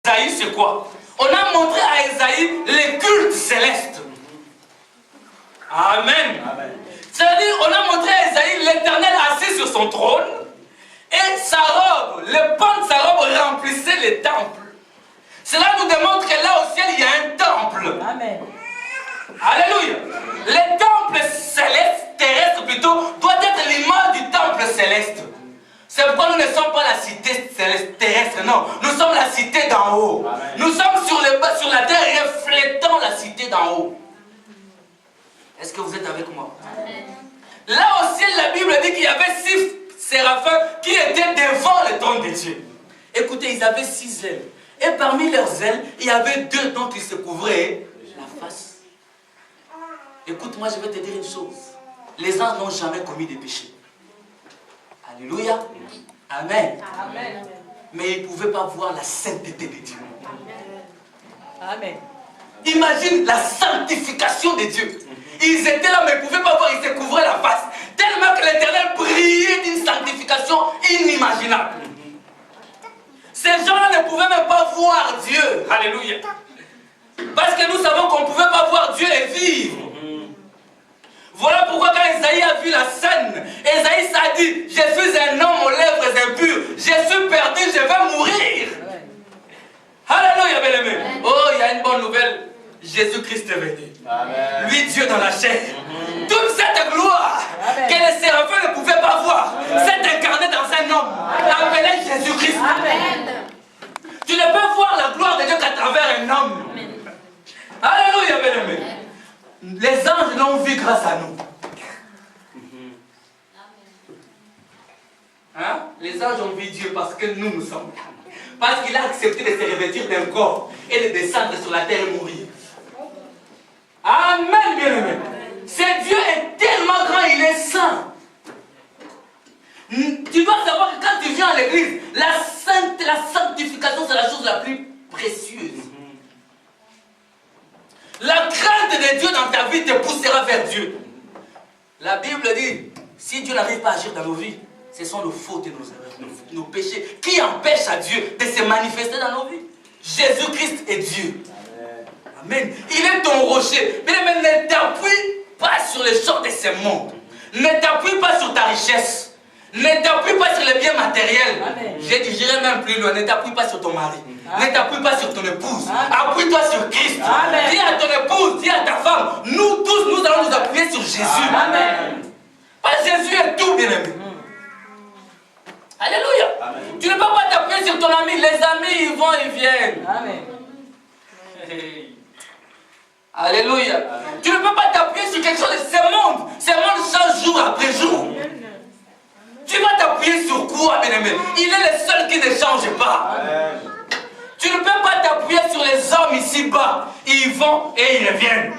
Esaïe, c'est quoi? On a montré à Esaïe les cultes célestes. Amen. C'est-à-dire, on a montré à Esaïe l'Éternel assis sur son trône et sa robe, le pan de sa robe remplissait les temples. Cela nous démontre que là au ciel, il y a un temple. Amen. Alléluia. Les temples célestes, terrestres plutôt, doivent être l'image du temple céleste. C'est pourquoi nous ne sommes pas la cité céleste, terrestre, non. Nous sommes la cité d'en haut. Amen. Nous sommes sur la terre reflétant la cité d'en haut. Est-ce que vous êtes avec moi? Amen. Là au ciel, la Bible dit qu'il y avait 6 séraphins qui étaient devant le trône de Dieu. Écoutez, ils avaient 6 ailes. Et parmi leurs ailes, il y avait 2 dont ils se couvraient la face. Écoute, moi je vais te dire une chose. Les anges n'ont jamais commis de péché. Alléluia. Amen. Amen. Mais ils ne pouvaient pas voir la sainteté de Dieu. Amen. Imagine la sanctification de Dieu. Ils étaient là, mais ils ne pouvaient pas voir, ils se couvraient la face. Tellement que l'Éternel brillait d'une sanctification inimaginable. Ces gens-là ne pouvaient même pas voir Dieu. Alléluia. Parce que nous savons qu'on ne pouvait pas voir Dieu et vivre. Voilà pourquoi quand Esaïe a vu la scène, Esaïe s'est dit, je suis un homme aux lèvres impures, je suis perdu, je vais mourir. Alléluia, bien-aimé. Oh, il y a une bonne nouvelle. Jésus-Christ est venu. Amen. Lui, Dieu dans la chair. Toute cette gloire que les séraphins ne pouvaient pas voir, s'est incarnée dans un homme appelé Jésus-Christ. Tu ne peux voir la gloire de Dieu qu'à travers un homme. Alléluia, bien-aimé. Les anges l'ont vu grâce à nous. Hein? Les anges ont vu Dieu parce que nous sommes là. Parce qu'il a accepté de se revêtir d'un corps et de descendre sur la terre et mourir. Amen, bien-aimé. Ce Dieu est tellement grand, il est saint. Tu dois savoir que quand tu viens à l'église, la sanctification, c'est la chose la plus précieuse. La crainte de Dieu dans ta vie te poussera vers Dieu. La Bible dit, si Dieu n'arrive pas à agir dans nos vies, ce sont nos fautes et nos péchés qui empêchent à Dieu de se manifester dans nos vies. Jésus-Christ est Dieu. Amen. Il est ton rocher. Mais ne t'appuie pas sur les choses de ce monde. Ne t'appuie pas sur ta richesse. Ne t'appuie pas sur les biens matériels. Je dirais même plus loin, ne t'appuie pas sur ton mari. Amen. Ne t'appuie pas sur ton épouse. Appuie-toi sur Christ. Amen. Dis à ton épouse, dis à ta femme, nous tous, nous allons nous appuyer sur Jésus. Amen. Parce que Jésus est tout, bien-aimé. Alléluia. Amen. Tu ne peux pas t'appuyer sur ton ami. Les amis, ils vont, ils viennent. Amen. Hey. Alléluia. Amen. Tu ne peux pas t'appuyer sur quelque chose de ce monde. Ce monde change jour après jour. Tu vas t'appuyer sur quoi, bien-aimé? Il est le seul qui ne change pas. Amen. Tu ne peux pas t'appuyer sur les hommes ici-bas. Ils vont et ils reviennent.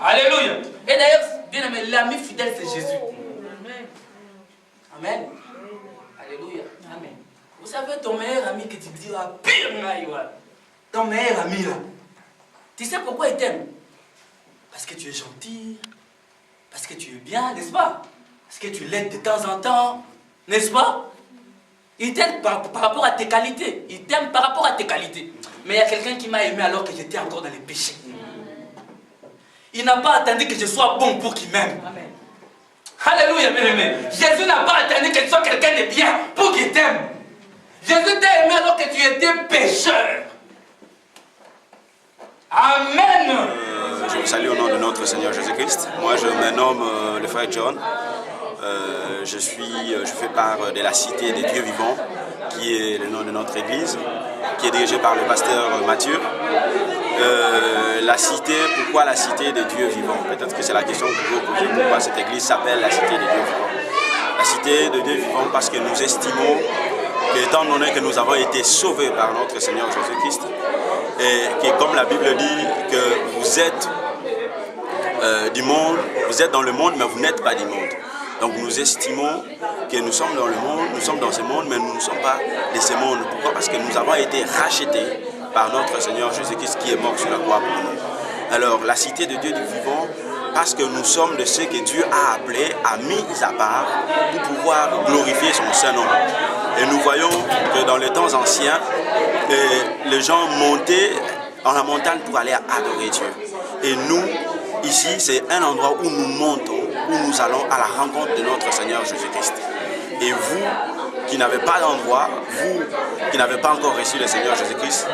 Alléluia. Et d'ailleurs, bien-aimé, l'ami fidèle, c'est Jésus. Amen. Alléluia. Amen. Vous savez, ton meilleur ami que tu dis, ah, pire, ton meilleur ami là. Tu sais pourquoi il t'aime? Parce que tu es gentil. Parce que tu es bien, n'est-ce pas? Parce que tu l'aides de temps en temps. N'est-ce pas? Il t'aime par rapport à tes qualités. Il t'aime par rapport à tes qualités. Mais il y a quelqu'un qui m'a aimé alors que j'étais encore dans les péchés. Il n'a pas attendu que je sois bon pour qu'il m'aime. Alléluia, bien aimé. Jésus n'a pas attendu que tu sois quelqu'un de bien pour qu'il t'aime. Jésus t'a aimé alors que tu étais pécheur. Amen. Je vous salue au nom de notre Seigneur Jésus-Christ. Moi, je me nomme le frère John. Je fais part de la Cité des Dieux Vivants, qui est le nom de notre église, qui est dirigée par le pasteur Mathieu. La cité, pourquoi la Cité des Dieux Vivants? Peut-être que c'est la question que vous vous posez, pourquoi cette église s'appelle la Cité des Dieux Vivants. La Cité des Dieux Vivants parce que nous estimons que, étant donné que nous avons été sauvés par notre Seigneur Jésus-Christ, et que comme la Bible dit que vous êtes du monde, vous êtes dans le monde, mais vous n'êtes pas du monde. Donc nous estimons que nous sommes dans le monde, nous sommes dans ce monde, mais nous ne sommes pas de ce monde. Pourquoi? Parce que nous avons été rachetés par notre Seigneur Jésus-Christ qui est mort sur la croix pour nous. Alors la Cité de Dieu du vivant, parce que nous sommes de ceux que Dieu a appelés, a mis à part pour pouvoir glorifier son Saint-Nom. Et nous voyons que dans les temps anciens, Et les gens montaient en la montagne pour aller adorer Dieu. Et nous, ici, c'est un endroit où nous montons, où nous allons à la rencontre de notre Seigneur Jésus-Christ. Et vous, qui n'avez pas d'endroit, vous qui n'avez pas encore reçu le Seigneur Jésus-Christ,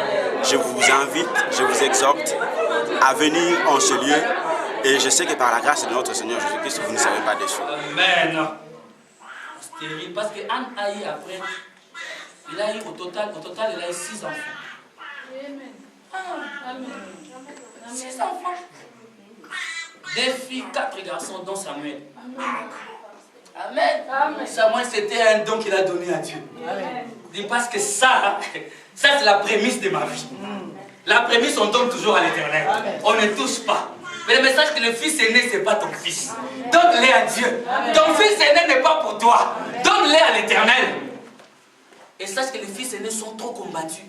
je vous invite, je vous exhorte à venir en ce lieu. Et je sais que par la grâce de notre Seigneur Jésus-Christ, vous ne serez pas déçus. Amen. C'est terrible parce qu'Anne a eu après, il a eu au total, il a eu 6 enfants. Amen. 6 enfants. 2 filles, 4 garçons, dont Samuel. Amen. Samuel, c'était un don qu'il a donné à Dieu. Amen. Parce que ça c'est la prémisse de ma vie. La prémisse, on donne toujours à l'Éternel. On ne touche pas. Mais le message que le fils aîné, ce n'est pas ton fils. Donne-les à Dieu. Amen. Ton fils aîné n'est pas pour toi. Donne-les à l'Éternel. Et sache que les fils aînés sont trop combattus.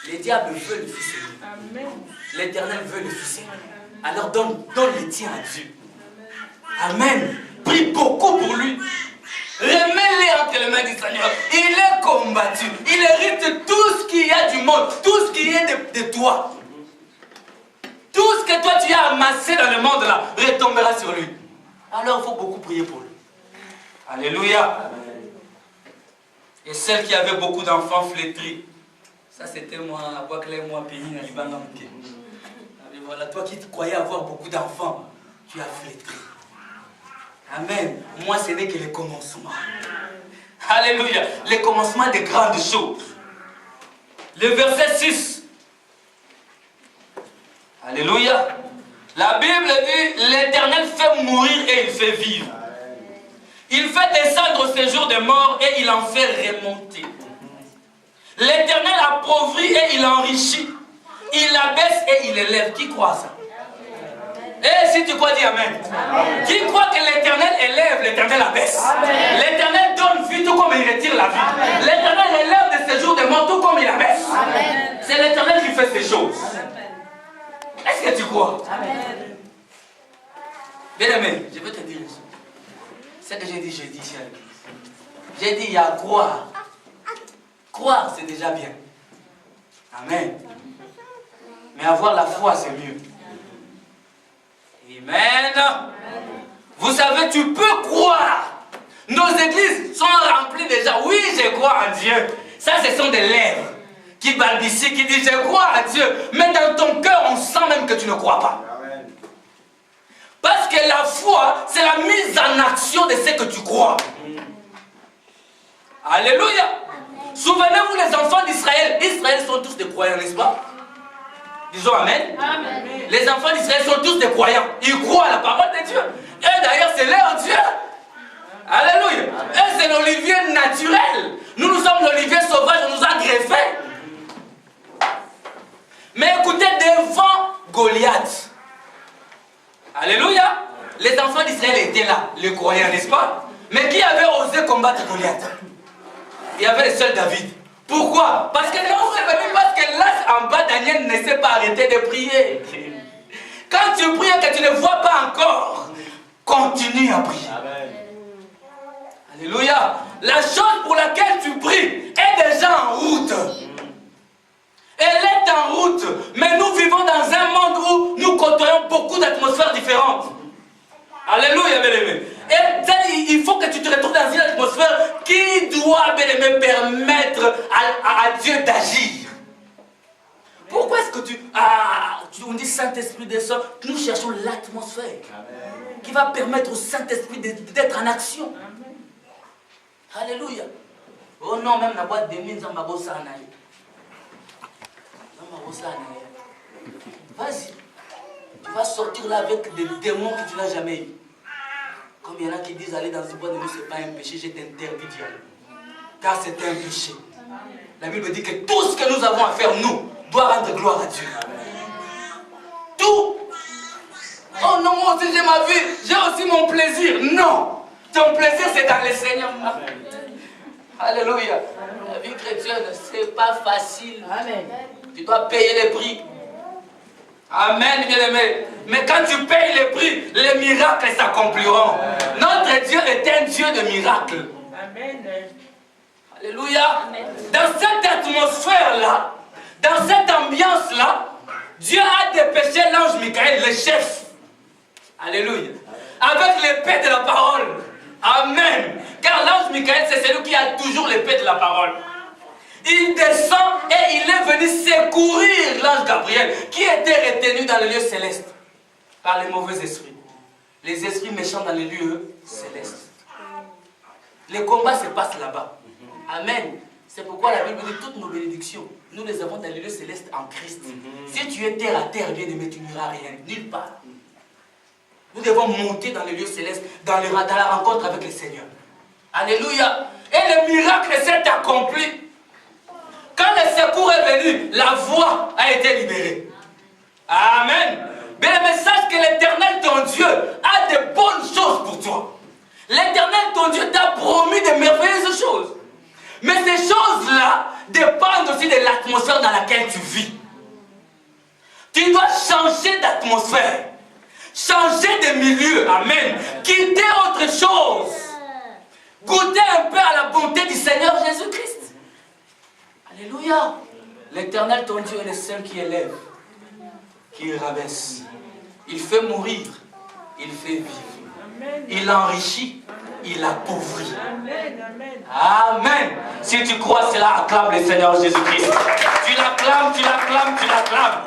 Les diables veulent le fils aîné. L'Éternel veut le fils aîné. Alors donne les tiens à Dieu. Amen. Prie beaucoup pour lui. Remets-les entre les mains du Seigneur. Il est combattu. Il hérite tout ce qu'il y a du monde. Tout ce qui est de toi. Tout ce que toi tu as amassé dans le monde là retombera sur lui. Alors il faut beaucoup prier pour lui. Alléluia. Et celle qui avait beaucoup d'enfants flétris. Ça c'était moi, moi, pays, voilà, toi qui croyais avoir beaucoup d'enfants, tu as flétri. Amen. Moi, ce n'est que le commencement. Alléluia. Le commencement des grandes choses. Le verset 6. Alléluia. La Bible dit, l'Éternel fait mourir et il fait vivre. Il fait descendre au séjour des morts et il en fait remonter. L'Éternel appauvrit et il enrichit. Il abaisse et il élève. Qui croit ça? Et si tu crois, dis Amen. Amen. Qui croit que l'Éternel élève, l'Éternel abaisse? L'Éternel donne vie tout comme il retire la vie. L'Éternel élève de séjour des morts tout comme il abaisse. C'est l'Éternel qui fait ces choses. Est-ce que tu crois? Bien aimé, je veux te dire une chose. Ce que j'ai dit ici à l'église. J'ai dit, il y a à croire. Croire, c'est déjà bien. Amen. Mais avoir la foi, c'est mieux. Amen. Vous savez, tu peux croire. Nos églises sont remplies déjà. Oui, je crois en Dieu. Ça, ce sont des lèvres qui balbutient, qui disent, je crois en Dieu. Mais dans ton cœur, on sent même que tu ne crois pas. Parce que la foi, c'est la mise en action de ce que tu crois. Alléluia. Souvenez-vous les enfants d'Israël. Israël sont tous des croyants, n'est-ce pas? Disons Amen. Amen. Les enfants d'Israël sont tous des croyants. Ils croient à la parole de Dieu. Et d'ailleurs, c'est leur Dieu. Alléluia. Et c'est l'olivier naturel. Nous sommes l'olivier sauvage, on nous a greffé. Mais écoutez, devant Goliath. Alléluia. Les enfants d'Israël étaient là, les croyants, n'est-ce pas? Mais qui avait osé combattre Goliath? Il y avait le seul David. Pourquoi? Parce que non, c'est venu parce que là, en bas, Daniel ne s'est pas arrêté de prier. Quand tu pries et que tu ne vois pas encore, continue à prier. Amen. Alléluia. La chose pour laquelle tu pries est déjà en route. Elle est en route. Mais nous vivons dans un monde où nous côtoyons beaucoup d'atmosphères différentes. Alléluia, bien-aimé. Et il faut que tu te retrouves dans une atmosphère qui doit, bien-aimé, permettre à Dieu d'agir. Pourquoi est-ce que on dit Saint-Esprit descend? Nous cherchons l'atmosphère qui va permettre au Saint-Esprit d'être en action. Alléluia. Oh non, même la boîte de mine, ça m'a bossé en aïe. Vas-y. Tu vas sortir là avec des démons que tu n'as jamais eu. Comme il y en a qui disent aller dans une boîte de nuit, ce n'est pas un péché, je t'interdis d'y aller. Car c'est un péché. La Bible dit que tout ce que nous avons à faire, nous, doit rendre gloire à Dieu. Tout. Oh non, moi aussi j'ai ma vie, j'ai aussi mon plaisir. Non. Ton plaisir, c'est dans le Seigneur. Alléluia. La vie chrétienne, c'est pas facile. Amen. Tu dois payer les prix. Amen, bien-aimé. Mais quand tu payes les prix, les miracles s'accompliront. Notre Dieu est un Dieu de miracles. Amen. Alléluia. Dans cette atmosphère-là, dans cette ambiance-là, Dieu a dépêché l'ange Michael, le chef. Alléluia. Avec l'épée de la parole. Amen. Car l'ange Michael, c'est celui qui a toujours l'épée de la parole. Il descend et il est venu secourir l'ange Gabriel qui était retenu dans le lieu céleste par les mauvais esprits. Les esprits méchants dans les lieux célestes. Les combats se passent là-bas. Amen. C'est pourquoi la Bible dit toutes nos bénédictions, nous les avons dans les lieux célestes en Christ. Si tu es terre à terre, bien aimé, tu n'auras rien, nulle part. Nous devons monter dans les lieux célestes, dans la rencontre avec le Seigneur. Alléluia. Et le miracle s'est accompli. Quand le secours est venu, la voie a été libérée. Amen. Mais le message que l'Éternel, ton Dieu, a de bonnes choses pour toi. L'Éternel, ton Dieu, t'a promis de merveilleuses choses. Mais ces choses-là dépendent aussi de l'atmosphère dans laquelle tu vis. Tu dois changer d'atmosphère. Changer de milieu. Amen. Quitter autre chose. Goûter un peu à la bonté du Seigneur Jésus-Christ. Alléluia. L'Éternel, ton Dieu, est le seul qui élève, qui rabaisse. Il fait mourir, il fait vivre. Il enrichit, il appauvrit. Amen. Si tu crois cela, acclame le Seigneur Jésus-Christ. Tu l'acclames, tu l'acclames, tu l'acclames.